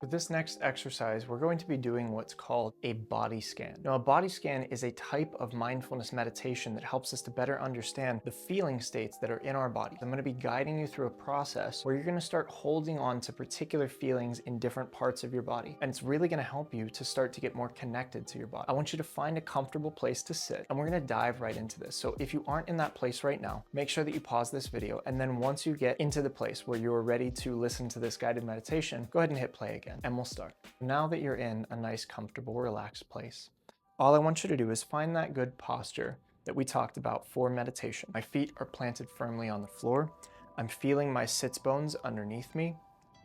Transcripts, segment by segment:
For this next exercise, we're going to be doing what's called a body scan. Now, a body scan is a type of mindfulness meditation that helps us to better understand the feeling states that are in our body. I'm going to be guiding you through a process where you're going to start holding on to particular feelings in different parts of your body. And it's really going to help you to start to get more connected to your body. I want you to find a comfortable place to sit, and we're going to dive right into this. So if you aren't in that place right now, make sure that you pause this video. And then once you get into the place where you're ready to listen to this guided meditation, go ahead and hit play again. And we'll start. Now that you're in a nice, comfortable, relaxed place, all I want you to do is find that good posture that we talked about for meditation. My feet are planted firmly on the floor. I'm feeling my sits bones underneath me.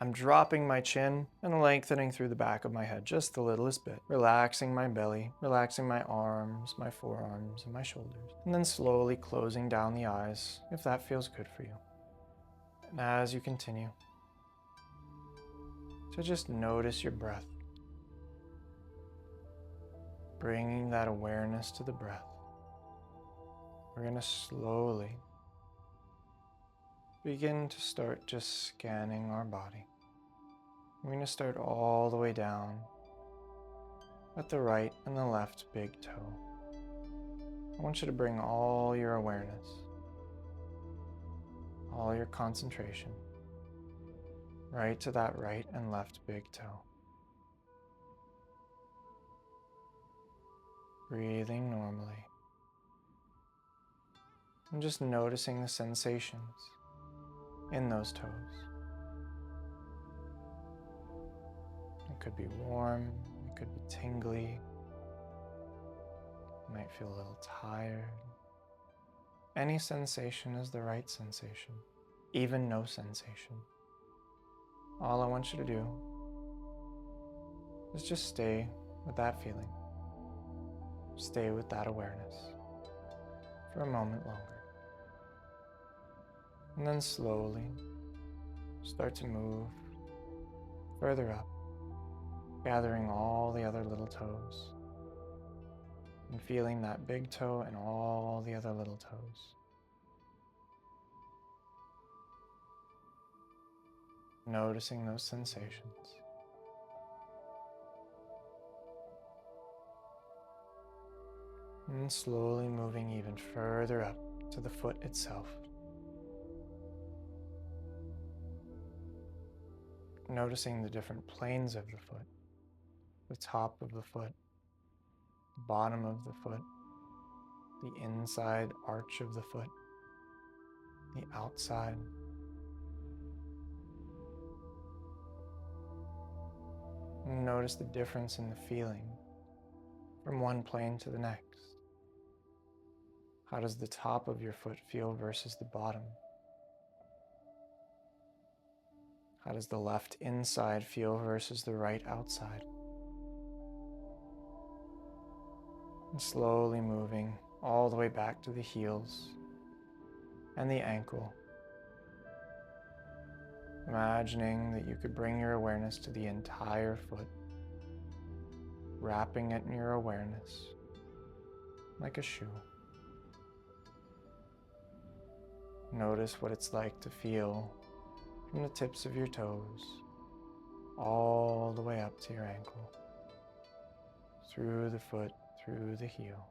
I'm dropping my chin and lengthening through the back of my head just the littlest bit, relaxing my belly, relaxing my arms, my forearms, and my shoulders, and then slowly closing down the eyes if that feels good for you. And as you continue, so just notice your breath, bringing that awareness to the breath. We're going to slowly begin to start just scanning our body. We're going to start all the way down at the right and the left big toe. I want you to bring all your awareness, all your concentration, right to that right and left big toe. Breathing normally. And just noticing the sensations in those toes. It could be warm, it could be tingly, you might feel a little tired. Any sensation is the right sensation, even no sensation. All I want you to do is just stay with that feeling. Stay with that awareness for a moment longer. And then slowly start to move further up, gathering all the other little toes and feeling that big toe and all the other little toes. Noticing those sensations. And slowly moving even further up to the foot itself. Noticing the different planes of the foot, the top of the foot, the bottom of the foot, the inside arch of the foot, the outside. And notice the difference in the feeling from one plane to the next. How does the top of your foot feel versus the bottom? How does the left inside feel versus the right outside? And slowly moving all the way back to the heels and the ankle. Imagining that you could bring your awareness to the entire foot, wrapping it in your awareness like a shoe. Notice what it's like to feel from the tips of your toes all the way up to your ankle, through the foot, through the heel.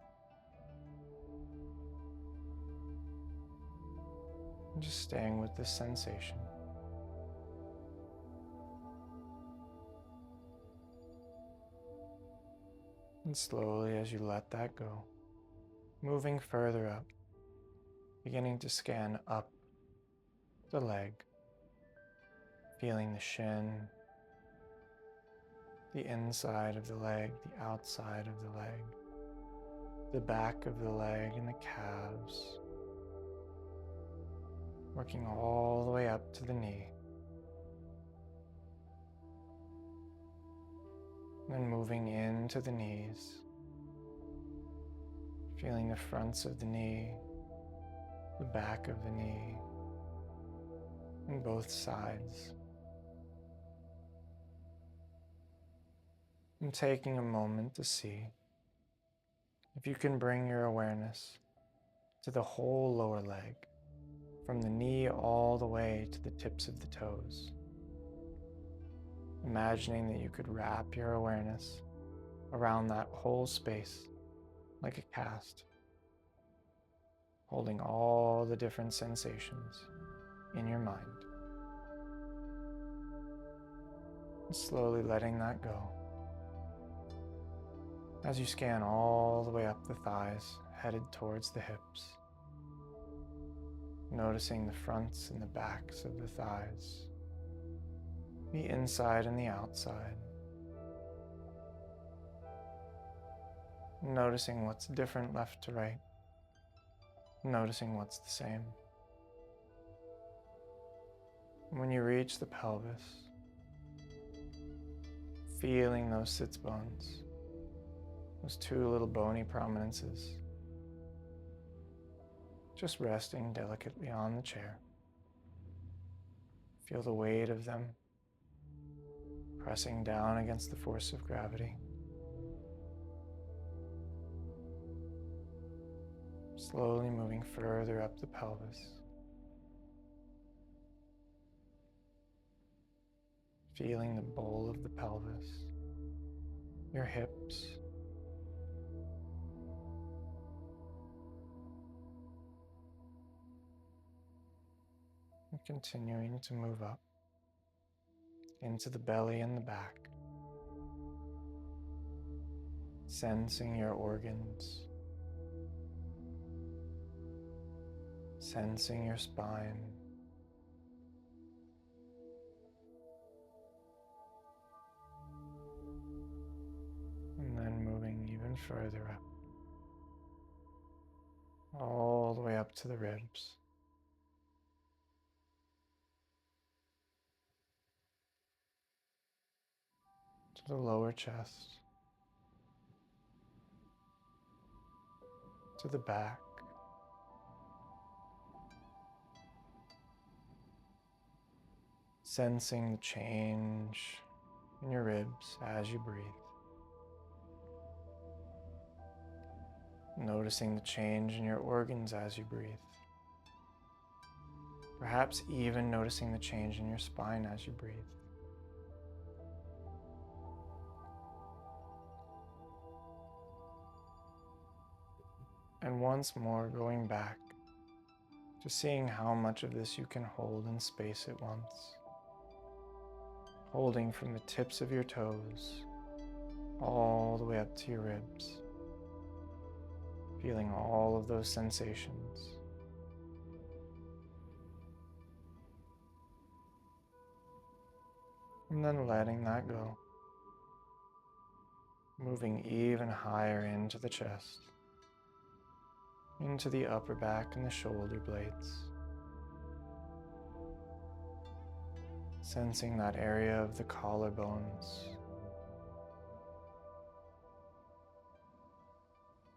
And just staying with this sensation. And slowly, as you let that go, moving further up, beginning to scan up the leg, feeling the shin, the inside of the leg, the outside of the leg, the back of the leg and the calves, working all the way up to the knee. Then moving into the knees, feeling the fronts of the knee, the back of the knee, and both sides. And taking a moment to see if you can bring your awareness to the whole lower leg, from the knee all the way to the tips of the toes. Imagining that you could wrap your awareness around that whole space like a cast, holding all the different sensations in your mind. And slowly letting that go as you scan all the way up the thighs, headed towards the hips. Noticing the fronts and the backs of the thighs, the inside and the outside. Noticing what's different left to right. Noticing what's the same. When you reach the pelvis, feeling those sits bones, those two little bony prominences, just resting delicately on the chair. Feel the weight of them pressing down against the force of gravity. Slowly moving further up the pelvis. Feeling the bowl of the pelvis, your hips, and continuing to move up into the belly and the back, sensing your organs, sensing your spine, and then moving even further up, all the way up to the ribs. To the lower chest, to the back, sensing the change in your ribs as you breathe. Noticing the change in your organs as you breathe. Perhaps even noticing the change in your spine as you breathe. And once more going back to seeing how much of this you can hold in space at once. Holding from the tips of your toes all the way up to your ribs. Feeling all of those sensations. And then letting that go. Moving even higher into the chest, into the upper back and the shoulder blades. Sensing that area of the collarbones,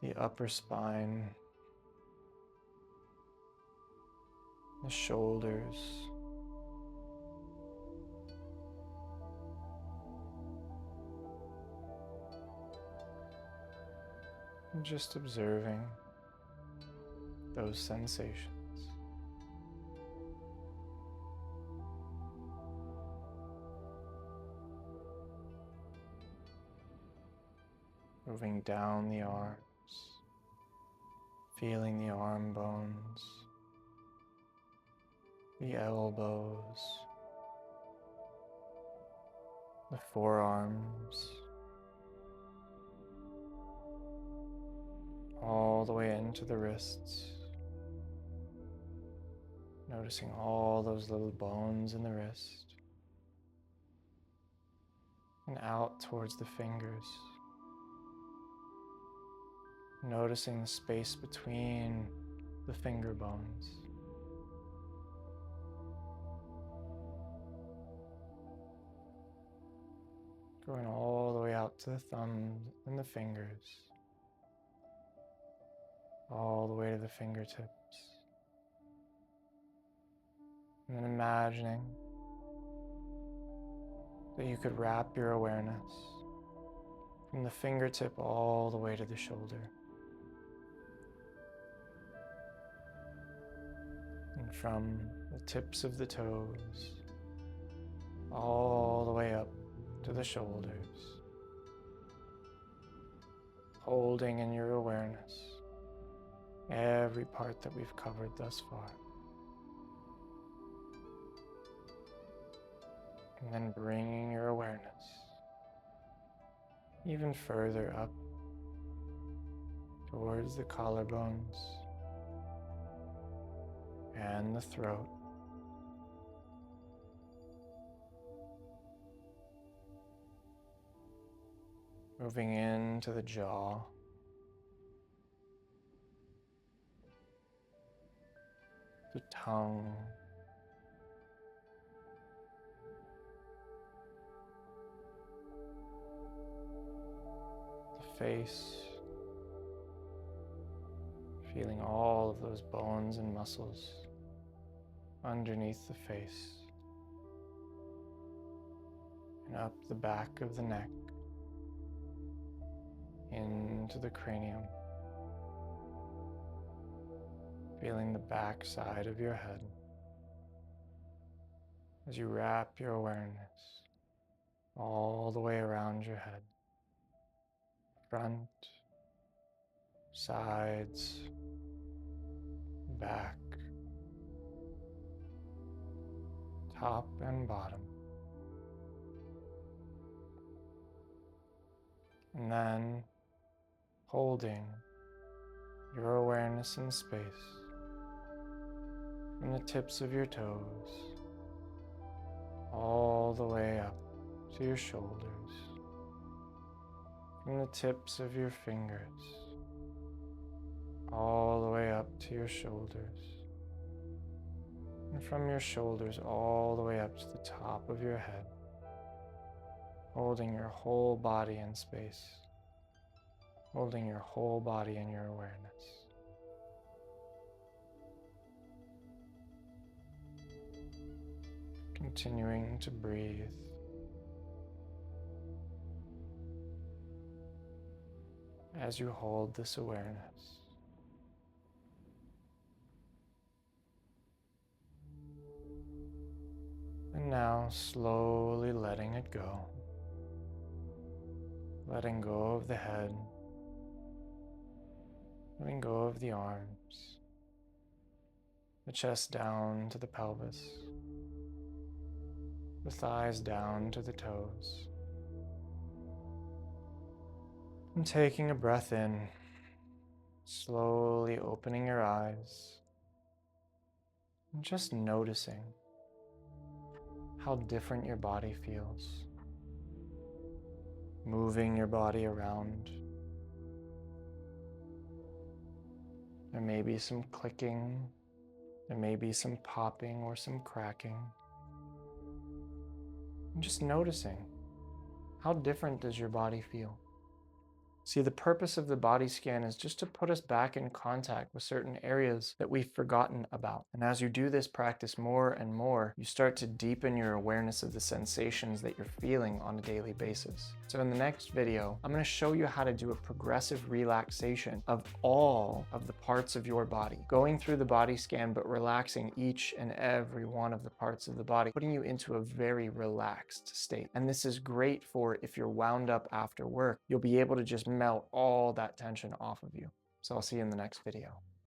the upper spine, the shoulders, and just observing those sensations. Moving down the arms, feeling the arm bones, the elbows, the forearms, all the way into the wrists. Noticing all those little bones in the wrist, and out towards the fingers. Noticing the space between the finger bones. Going all the way out to the thumbs and the fingers. All the way to the fingertips. And then imagining that you could wrap your awareness from the fingertip all the way to the shoulder. And from the tips of the toes all the way up to the shoulders, holding in your awareness every part that we've covered thus far. And then bringing your awareness even further up towards the collarbones and the throat. Moving into the jaw, the tongue, the face, feeling all of those bones and muscles underneath the face, and up the back of the neck, into the cranium, feeling the back side of your head as you wrap your awareness all the way around your head, front, sides, back, top and bottom. And then holding your awareness in space from the tips of your toes all the way up to your shoulders, from the tips of your fingers all the way up to your shoulders, and from your shoulders all the way up to the top of your head, holding your whole body in space, holding your whole body in your awareness. Continuing to breathe as you hold this awareness. And now slowly letting it go. Letting go of the head. Letting go of the arms. The chest down to the pelvis. The thighs down to the toes. And taking a breath in. Slowly opening your eyes. And just noticing how different your body feels. Moving your body around. There may be some clicking, there may be some popping or some cracking. And just noticing, how different does your body feel? See, the purpose of the body scan is just to put us back in contact with certain areas that we've forgotten about. And as you do this practice more and more, you start to deepen your awareness of the sensations that you're feeling on a daily basis. So in the next video, I'm going to show you how to do a progressive relaxation of all of the parts of your body, going through the body scan, but relaxing each and every one of the parts of the body, putting you into a very relaxed state. And this is great for if you're wound up after work, you'll be able to just melt all that tension off of you. So I'll see you in the next video.